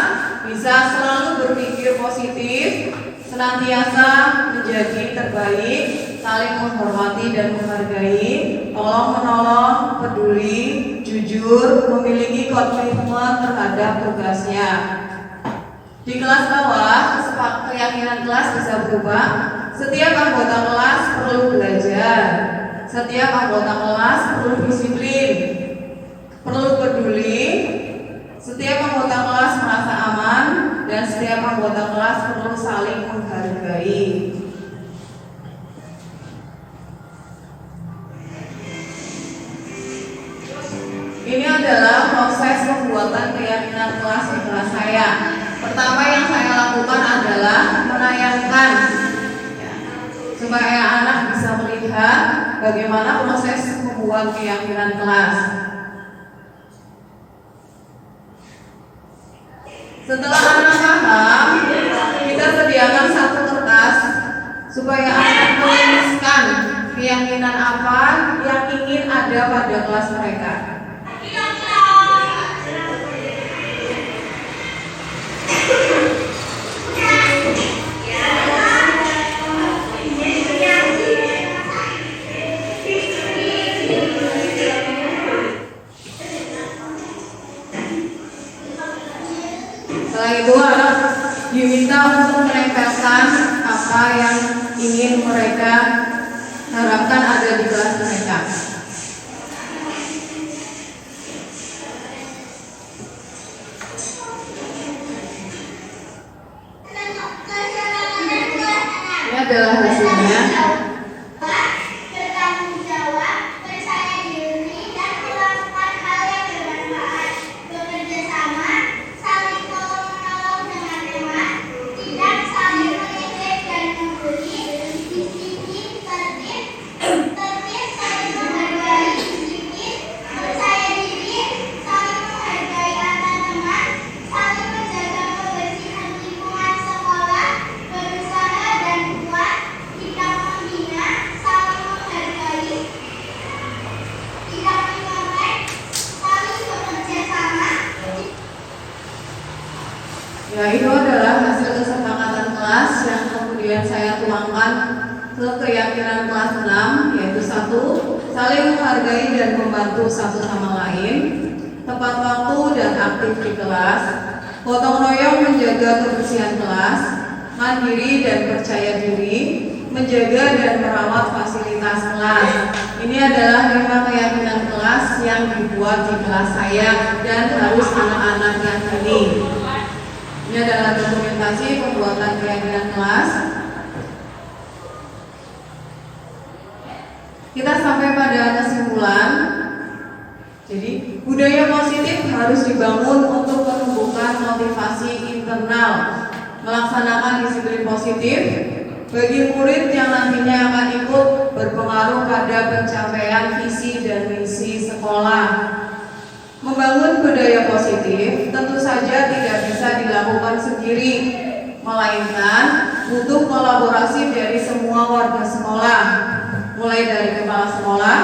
Speaker 6: bisa selalu berpikir positif, senantiasa menjadi terbaik, saling menghormati dan menghargai, tolong-menolong, peduli, jujur, memiliki komitmen terhadap tugasnya. Di kelas bawah, keyakinan kelas bisa berubah. Setiap anggota kelas perlu belajar. Setiap anggota kelas perlu disiplin, perlu peduli. Setiap anggota kelas merasa aman dan setiap anggota kelas perlu saling menghargai. Ini adalah proses pembuatan keyakinan kelas di kelas saya. Pertama yang saya lakukan adalah menayangkan supaya anak bisa melihat bagaimana proses membuat keyakinan kelas. Setelah anak paham, kita sediakan satu kertas supaya anak menuliskan keyakinan apa yang ingin ada pada kelas mereka. Setelah itu anak diminta untuk menempelkan apa yang ingin mereka harapkan ada di kelas mereka. Ini adalah hasilnya.
Speaker 2: Bertanggung jawab, percaya diri, dan melakukan hal yang bermanfaat. Bekerja sama, saling tolong-menolong dengan teman, tidak saling mengejek dan
Speaker 6: Ya, itu adalah hasil kesepakatan kelas yang kemudian saya tuangkan ke keyakinan kelas 6, yaitu satu, saling menghargai dan membantu satu sama lain, tepat waktu dan aktif di kelas, gotong royong menjaga kebersihan kelas, mandiri dan percaya diri, menjaga dan merawat fasilitas kelas. Ini adalah 5 keyakinan kelas yang dibuat di kelas saya dan harus anak-anak yakini. Ini adalah dokumentasi pembuatan keyakinan kelas. Kita sampai pada kesimpulan. Jadi, budaya positif harus dibangun untuk menumbuhkan motivasi internal, melaksanakan disiplin positif bagi murid yang nantinya akan ikut berpengaruh pada pencapaian visi dan misi sekolah. Membangun budaya positif tentu saja tidak bisa dilakukan sendiri, melainkan butuh kolaborasi dari semua warga sekolah, mulai dari kepala sekolah,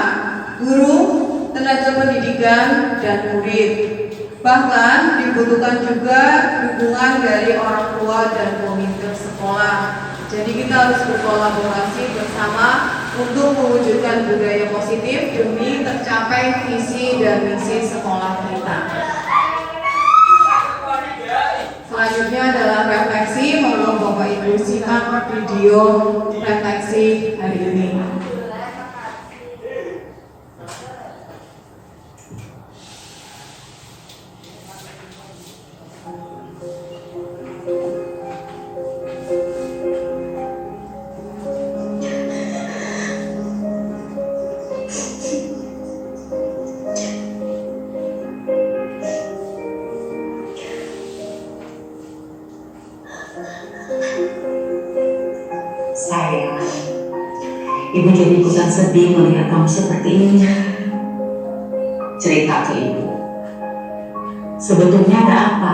Speaker 6: guru, tenaga pendidikan, dan murid. Bahkan dibutuhkan juga dukungan dari orang tua dan komite sekolah. Jadi kita harus berkolaborasi bersama untuk mewujudkan budaya positif demi tercapai visi dan misi sekolah kita. Selanjutnya adalah refleksi. Mohon Bapak Ibu simak video refleksi hari ini.
Speaker 7: Sayang, Ibu jadi ikutan sedih melihat kamu seperti ini. Cerita ke Ibu. Sebetulnya ada apa?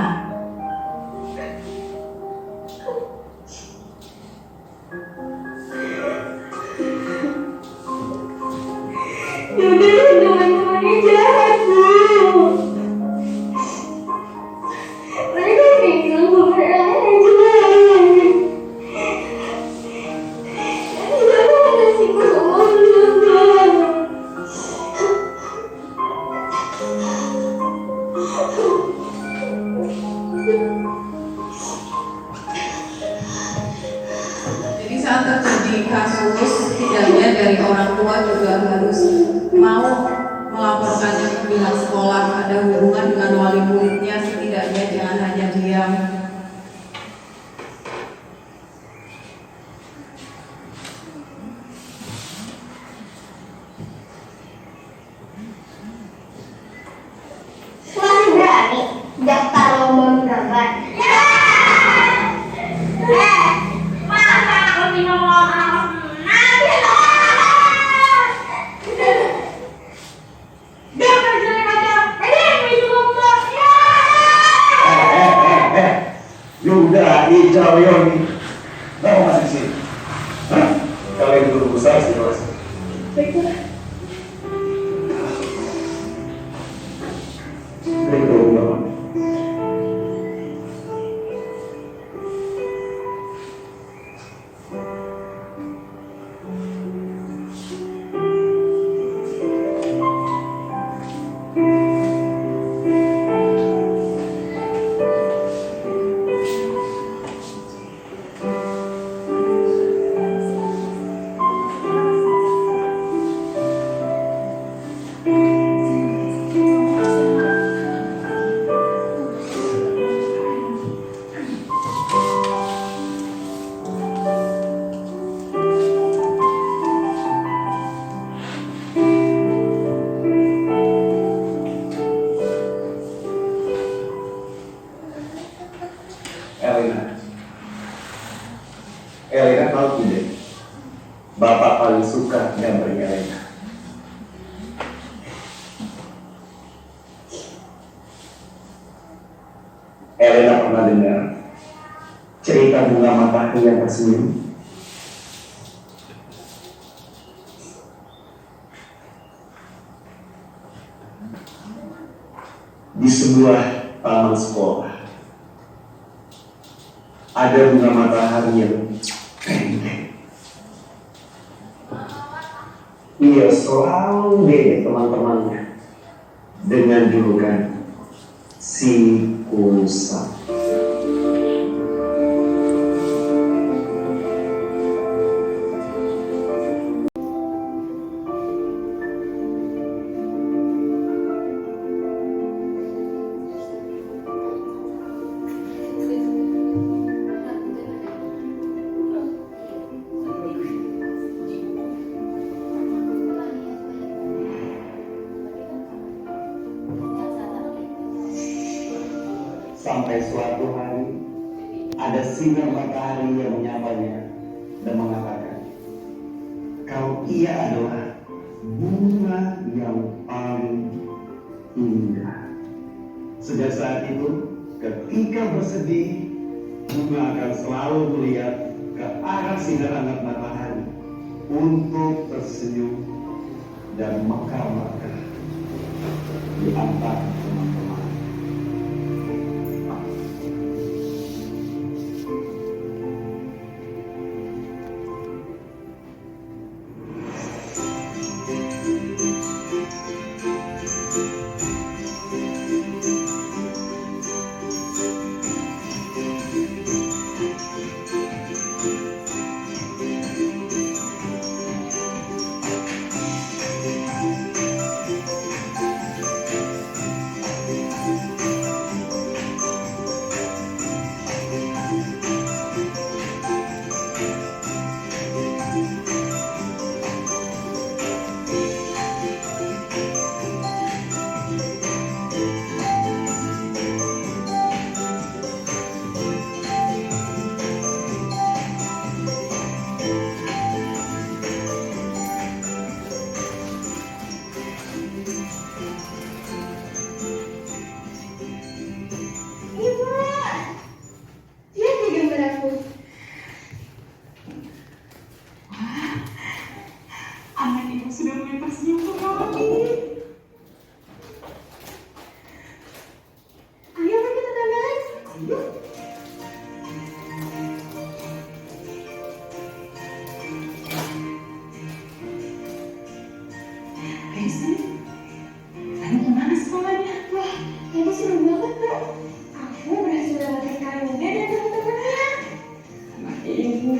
Speaker 2: Teman-temannya jahat, Bu. Mereka bilang beberapa aja.
Speaker 6: Jadi saat terjadi kasus, setidaknya dari orang tua juga harus mau melaporkannya ke pihak sekolah, ada hubungan dengan wali muridnya, setidaknya jangan hanya diam.
Speaker 2: Masih berani daftar lomba gambar? Masa aku minum lomba? Nanti lolos. Dia kerjain aja. Minum lomba.
Speaker 8: Yuda, hijau, Yoni. Kamu masih sini? Hah? Kalian guru besar sih, Mas. Baiklah. Elena tahu tidak? Bapak paling suka gambarin Elena. Elena pernah dengar cerita bunga matahari yang tersenyum? Di sebuah taman sekolah, ada bunga matahari yang pendek. Ia selalu deh teman-temannya dengan julukan si Kusa. Sampai suatu hari ada sinar matahari yang menyapanya dan mengatakan, kalau ia adalah bunga yang paling indah. Sejak saat itu, ketika bersedih, bunga akan selalu melihat ke arah sinar hangat matahari untuk tersenyum dan mekar-mekar di antara teman-teman.
Speaker 6: Anak ibu sudah mulai tersenyum kembali. Ayo kita tangan. Ayo. Resi, tadi gimana sekolahnya?
Speaker 2: Wah, ini seru banget, Kak. Aku berhasil dapetin kalungnya dan teman-temannya.
Speaker 6: Anak ibu.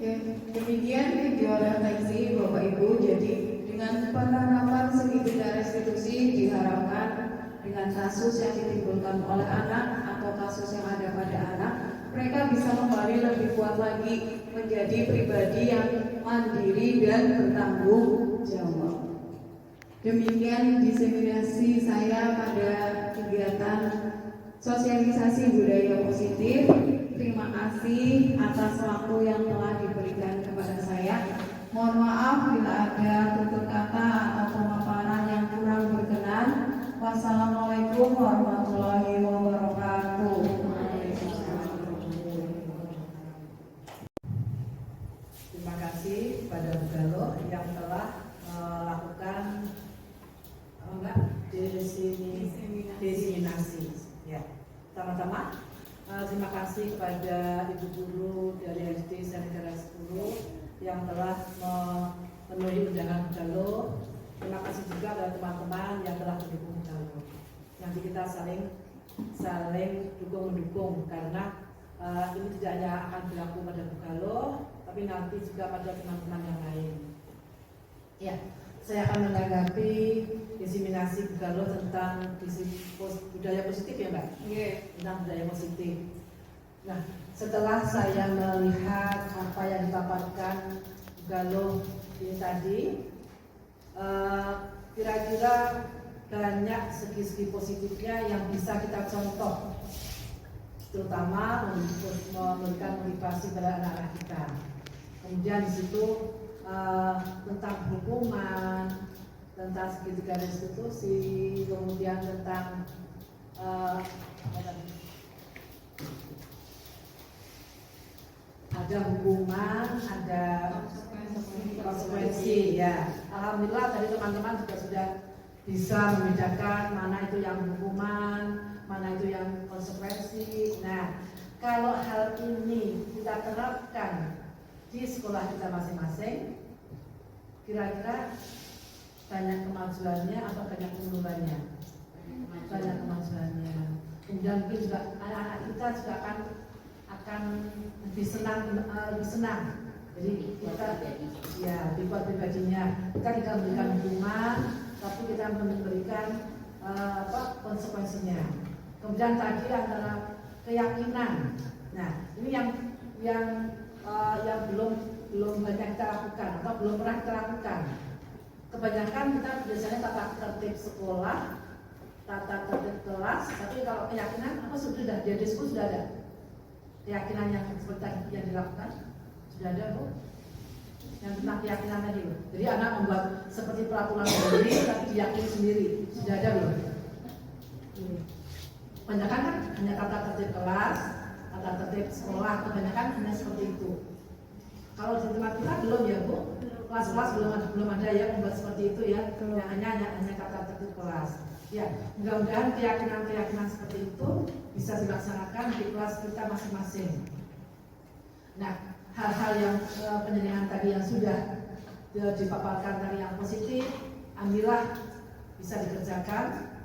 Speaker 4: Ya, demikian video refleksi Bapak Ibu. Jadi dengan penerapan segitiga restitusi diharapkan dengan kasus yang ditimbulkan oleh anak atau kasus yang ada pada anak, mereka bisa kembali lebih kuat lagi menjadi pribadi yang mandiri dan bertanggung jawab. Demikian diseminasi saya pada kegiatan sosialisasi budaya positif. Terima kasih atas waktu yang telah diberikan kepada saya. Mohon maaf bila ada tutur kata atau pemaparan yang kurang berkenan. Wassalamualaikum warahmatullahi wabarakatuh.
Speaker 9: Terima kasih pada Bugalo yang telah melakukan diseminasi. Ya, sama-sama. Terima kasih kepada Ibu Guru dari SD Sanegara 10 yang telah memenuhi undangan Bugalo. Terima kasih juga kepada teman-teman yang telah mendukung Bugalo. Nanti kita saling dukung-mendukung karena ini tidak hanya akan berlaku pada Bugalo, tapi nanti juga pada teman-teman yang lain. Ya, saya akan menanggapi diseminasi Bugalo tentang budaya positif ya Mbak? Iya. Tentang budaya positif. Nah, setelah saya melihat apa yang dipaparkan Bugalo ini tadi, kira-kira banyak segi-segi positifnya yang bisa kita contoh, terutama memberikan motivasi pada anak-anak kita. Kemudian di situ tentang hukuman, tentang segitiga restitusi, kemudian tentang ada hukuman, ada konsekuensi ya. Alhamdulillah tadi teman-teman juga sudah bisa membedakan mana itu yang hukuman, mana itu yang konsekuensi. Nah, kalau hal ini kita terapkan di sekolah kita masing-masing, kira-kira banyak kemajuannya atau banyak kemundurannya? Banyak kemajuannya. Kemudian mungkin juga anak-anak kita juga akan lebih senang. Jadi kita ya dibuat pribadinya, kita tidak memberikan hukuman, tapi kita memberikan konsekuensinya. Kemudian tadi antara keyakinan. Nah, ini yang belum banyak kita lakukan atau belum pernah kita lakukan. Kebanyakan kita biasanya tata tertib sekolah, tata tertib kelas, tapi kalau keyakinan apa sudah di diskusi sudah ada. Keyakinan yang seperti yang dilakukan sudah ada, Bu. Yang tentang keyakinan tadi, Bu. Jadi anak membuat seperti peraturan sendiri tapi diyakini sendiri. Sudah ada, Bu. Kebanyakan kan hanya tata tertib kelas, tata tertib sekolah, kebanyakan hanya seperti itu. Kalau di tempat kita belum ya, Bu. Kelas-kelas belum ada ya membuat seperti itu ya. Yang hanya tata tertib kelas. Ya, mudah-mudahan keyakinan-keyakinan seperti itu bisa dilaksanakan di kelas kita masing-masing. Nah, hal-hal yang penjenengan tadi yang sudah dipaparkan tadi yang positif, ambillah bisa dikerjakan.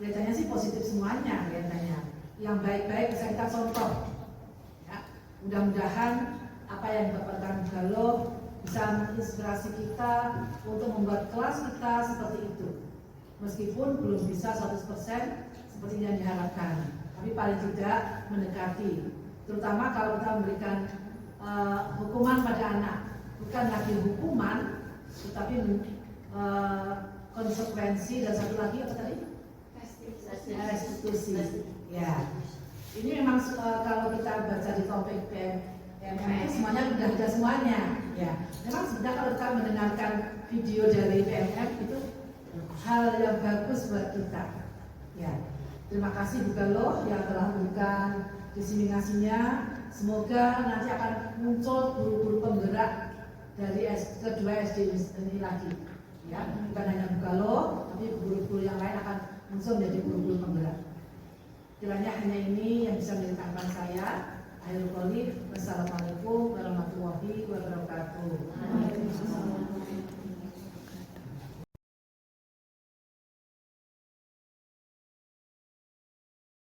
Speaker 9: Kelihatannya sih positif semuanya kelihatannya. Yang baik-baik bisa kita contoh. Ya, mudah-mudahan apa yang dipaparkan Galo bisa menginspirasi kita untuk membuat kelas kita seperti itu. Meskipun belum bisa 100% seperti yang diharapkan, tapi paling tidak mendekati. Terutama kalau kita memberikan hukuman pada anak, bukan lagi hukuman, tetapi konsekuensi dan satu lagi apa tadi? Restitusi. Ya, ini memang kalau kita baca di topik PMM semuanya sudah ada semuanya. Ya, memang sebenarnya kalau kita mendengarkan video dari PMM itu hal yang bagus buat kita. Ya, terima kasih Bu Galo yang telah memberikan diseminasinya. Semoga nanti akan muncul guru-guru penggerak dari kedua SD ini lagi. Ya, bukan hanya Bu Galo, tapi guru-guru yang lain akan muncul menjadi guru-guru penggerak. Kiranya hanya ini yang bisa menceritakan saya. Akhirul qouli, wassalamualaikum warahmatullahi wabarakatuh.